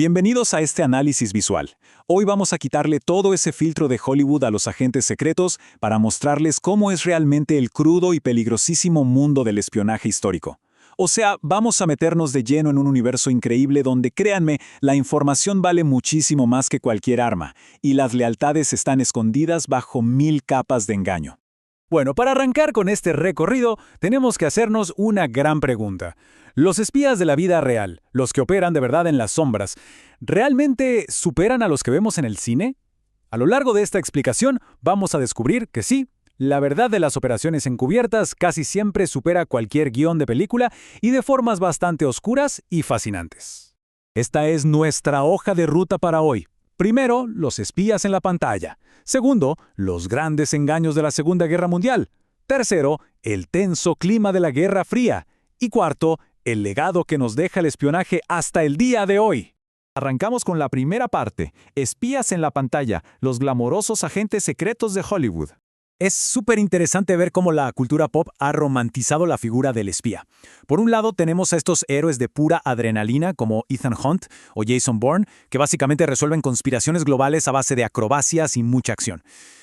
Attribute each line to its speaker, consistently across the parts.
Speaker 1: Bienvenidos a este análisis visual. Hoy vamos a quitarle todo ese filtro de Hollywood a los agentes secretos para mostrarles cómo es realmente el crudo y peligrosísimo mundo del espionaje histórico. O sea, vamos a meternos de lleno en un universo increíble donde, créanme, la información vale muchísimo más que cualquier arma, y las lealtades están escondidas bajo 1000 capas de engaño.
Speaker 2: Bueno, para arrancar con este recorrido, tenemos que hacernos una gran pregunta. ¿Los espías de la vida real, los que operan de verdad en las sombras, realmente superan a los que vemos en el cine? A lo largo de esta explicación, vamos a descubrir que sí, la verdad de las operaciones encubiertas casi siempre supera cualquier guión de película y de formas bastante oscuras y fascinantes. Esta es nuestra hoja de ruta para hoy. Primero, los espías en la pantalla. Segundo, los grandes engaños de la Segunda Guerra Mundial. Tercero, el tenso clima de la Guerra Fría. Y cuarto, el legado que nos deja el espionaje hasta el día de hoy. Arrancamos con la primera parte, espías en la pantalla, los glamorosos agentes secretos de Hollywood. Es súper interesante ver cómo la cultura pop ha romantizado la figura del espía. Por un lado tenemos a estos héroes de pura adrenalina como Ethan Hunt o Jason Bourne, que básicamente resuelven conspiraciones globales a base de acrobacias y mucha acción.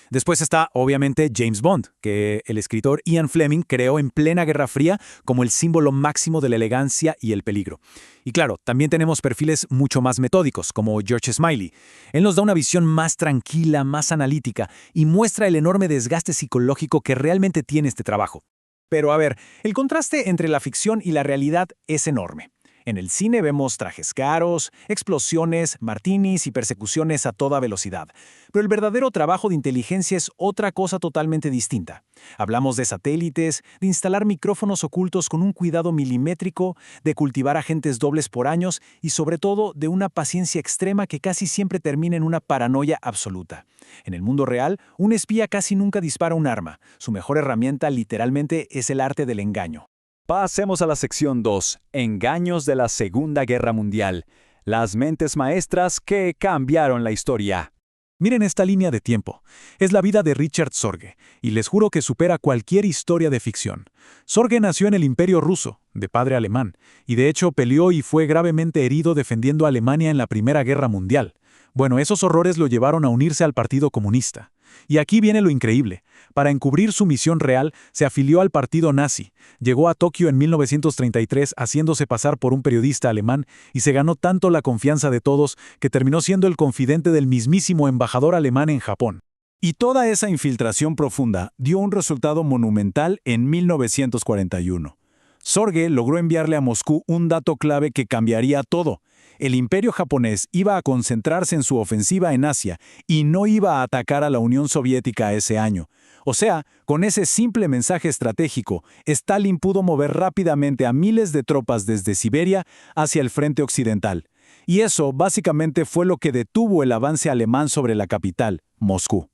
Speaker 2: Después está, obviamente, James Bond, que el escritor Ian Fleming creó en plena Guerra Fría como el símbolo máximo de la elegancia y el peligro. Y claro, también tenemos perfiles mucho más metódicos, como George Smiley. Él nos da una visión más tranquila, más analítica, y muestra el enorme desgaste psicológico que realmente tiene este trabajo. Pero a ver, el contraste entre la ficción y la realidad es enorme. En el cine vemos trajes caros, explosiones, martinis y persecuciones a toda velocidad. Pero el verdadero trabajo de inteligencia es otra cosa totalmente distinta. Hablamos de satélites, de instalar micrófonos ocultos con un cuidado milimétrico, de cultivar agentes dobles por años y sobre todo de una paciencia extrema que casi siempre termina en una paranoia absoluta. En el mundo real, un espía casi nunca dispara un arma. Su mejor herramienta literalmente es el arte del engaño. Pasemos a la sección 2, engaños de la Segunda Guerra Mundial, las mentes maestras que cambiaron la historia. Miren esta línea de tiempo. Es la vida de Richard Sorge, y les juro que supera cualquier historia de ficción. Sorge nació en el Imperio Ruso, de padre alemán, y de hecho peleó y fue gravemente herido defendiendo a Alemania en la Primera Guerra Mundial. Bueno, esos horrores lo llevaron a unirse al Partido Comunista. Y aquí viene lo increíble. Para encubrir su misión real, se afilió al partido nazi, llegó a Tokio en 1933 haciéndose pasar por un periodista alemán y se ganó tanto la confianza de todos que terminó siendo el confidente del mismísimo embajador alemán en Japón. Y toda esa infiltración profunda dio un resultado monumental en 1941. Sorge logró enviarle a Moscú un dato clave que cambiaría todo. El imperio japonés iba a concentrarse en su ofensiva en Asia y no iba a atacar a la Unión Soviética ese año. O sea, con ese simple mensaje estratégico, Stalin pudo mover rápidamente a miles de tropas desde Siberia hacia el frente occidental. Y eso básicamente fue lo que detuvo el avance alemán sobre la capital, Moscú.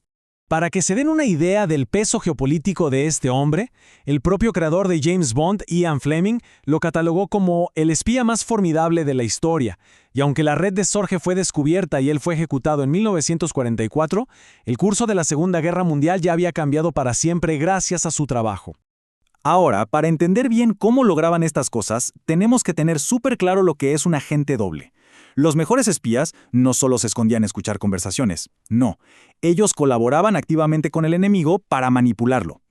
Speaker 2: Para que se den una idea del peso geopolítico de este hombre, el propio creador de James Bond, Ian Fleming, lo catalogó como el espía más formidable de la historia, y aunque la red de Sorge fue descubierta y él fue ejecutado en 1944, el curso de la Segunda Guerra Mundial ya había cambiado para siempre gracias a su trabajo. Ahora, para entender bien cómo lograban estas cosas, tenemos que tener súper claro lo que es un agente doble. Los mejores espías no solo se escondían a escuchar conversaciones, no. Ellos colaboraban activamente con el enemigo para manipularlo.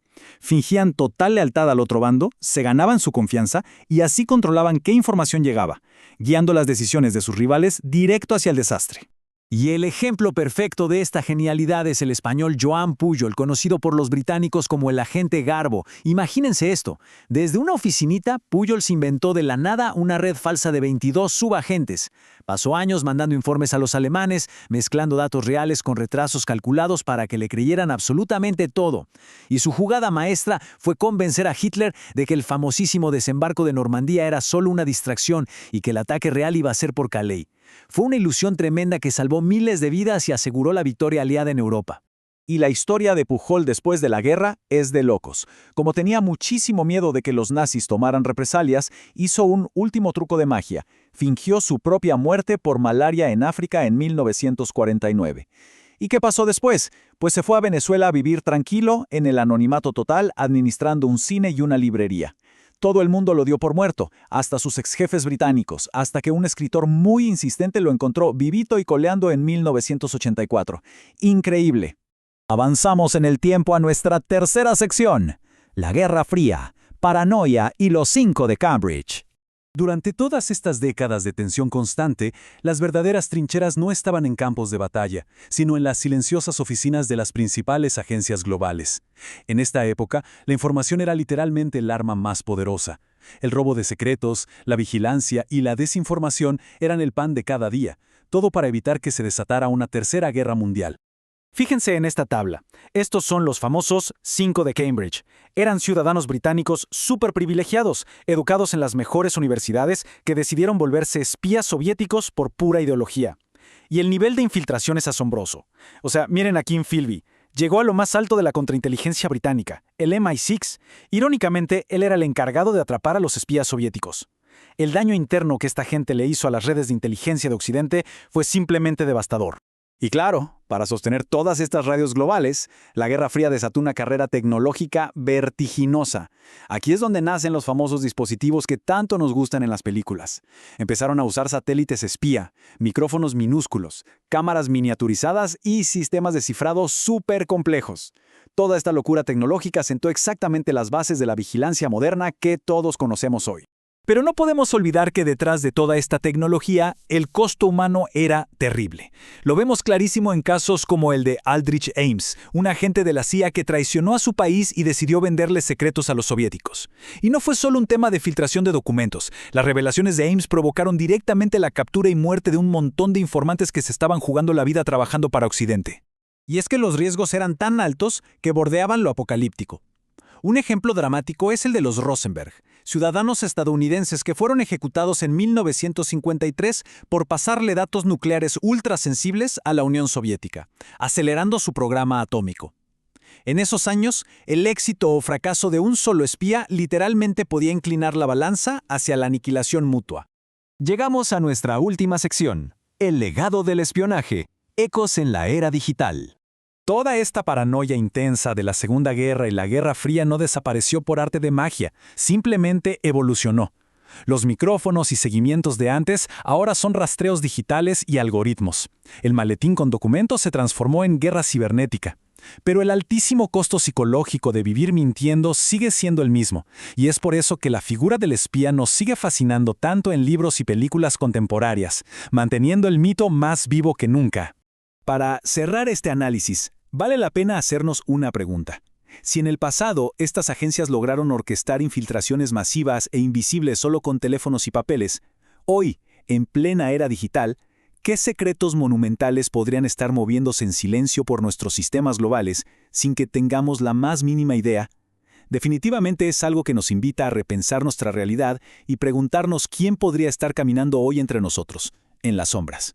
Speaker 2: Fingían total lealtad al otro bando, se ganaban su confianza y así controlaban qué información llegaba, guiando las decisiones de sus rivales directo hacia el desastre. Y el ejemplo perfecto de esta genialidad es el español Joan Pujol, conocido por los británicos como el agente Garbo. Imagínense esto. Desde una oficinita, Pujol se inventó de la nada una red falsa de 22 subagentes. Pasó años mandando informes a los alemanes, mezclando datos reales con retrasos calculados para que le creyeran absolutamente todo. Y su jugada maestra fue convencer a Hitler de que el famosísimo desembarco de Normandía era solo una distracción y que el ataque real iba a ser por Calais. Fue una ilusión tremenda que salvó miles de vidas y aseguró la victoria aliada en Europa. Y la historia de Pujol después de la guerra es de locos. Como tenía muchísimo miedo de que los nazis tomaran represalias, hizo un último truco de magia. Fingió su propia muerte por malaria en África en 1949. ¿Y qué pasó después? Pues se fue a Venezuela a vivir tranquilo, en el anonimato total, administrando un cine y una librería.
Speaker 1: Todo el mundo lo dio por muerto, hasta sus exjefes británicos, hasta que un escritor muy insistente lo encontró vivito y coleando en 1984. Increíble. Avanzamos en el tiempo a nuestra tercera sección, la Guerra Fría, paranoia y los 5 de Cambridge.
Speaker 2: Durante todas estas décadas de tensión constante, las verdaderas trincheras no estaban en campos de batalla, sino en las silenciosas oficinas de las principales agencias globales. En esta época, la información era literalmente el arma más poderosa. El robo de secretos, la vigilancia y la desinformación eran el pan de cada día, todo para evitar que se desatara una tercera guerra mundial. Fíjense en esta tabla. Estos son los famosos 5 de Cambridge. Eran ciudadanos británicos súper privilegiados, educados en las mejores universidades, que decidieron volverse espías soviéticos por pura ideología. Y el nivel de infiltración es asombroso. O sea, miren a Kim Philby. Llegó a lo más alto de la contrainteligencia británica, el MI6. Irónicamente, él era el encargado de atrapar a los espías soviéticos. El daño interno que esta gente le hizo a las redes de inteligencia de Occidente fue simplemente devastador. Y claro, para sostener todas estas radios globales, la Guerra Fría desató una carrera tecnológica vertiginosa. Aquí es donde nacen los famosos dispositivos que tanto nos gustan en las películas. Empezaron a usar satélites espía, micrófonos minúsculos, cámaras miniaturizadas y sistemas de cifrado súper complejos. Toda esta locura tecnológica sentó exactamente las bases de la vigilancia moderna que todos conocemos hoy. Pero no podemos olvidar que detrás de toda esta tecnología, el costo humano era terrible. Lo vemos clarísimo en casos como el de Aldrich Ames, un agente de la CIA que traicionó a su país y decidió venderles secretos a los soviéticos. Y no fue solo un tema de filtración de documentos. Las revelaciones de Ames provocaron directamente la captura y muerte de un montón de informantes que se estaban jugando la vida trabajando para Occidente. Y es que los riesgos eran tan altos que bordeaban lo apocalíptico. Un ejemplo dramático es el de los Rosenberg, ciudadanos estadounidenses que fueron ejecutados en 1953 por pasarle datos nucleares ultrasensibles a la Unión Soviética, acelerando su programa atómico. En esos años, el éxito o fracaso de un solo espía literalmente podía inclinar la balanza hacia la aniquilación mutua. Llegamos a nuestra última sección, el legado del espionaje, ecos en la era digital. Toda esta paranoia intensa de la Segunda Guerra y la Guerra Fría no desapareció por arte de magia, simplemente evolucionó. Los micrófonos y seguimientos de antes ahora son rastreos digitales y algoritmos. El maletín con documentos se transformó en guerra cibernética. Pero el altísimo costo psicológico de vivir mintiendo sigue siendo el mismo, y es por eso que la figura del espía nos sigue fascinando tanto en libros y películas contemporáneas, manteniendo el mito más vivo que nunca. Para cerrar este análisis, vale la pena hacernos una pregunta. Si en el pasado estas agencias lograron orquestar infiltraciones masivas e invisibles solo con teléfonos y papeles, hoy, en plena era digital, ¿qué secretos monumentales podrían estar moviéndose en silencio por nuestros sistemas globales sin que tengamos la más mínima idea? Definitivamente es algo que nos invita a repensar nuestra realidad y preguntarnos quién podría estar caminando hoy entre nosotros, en las sombras.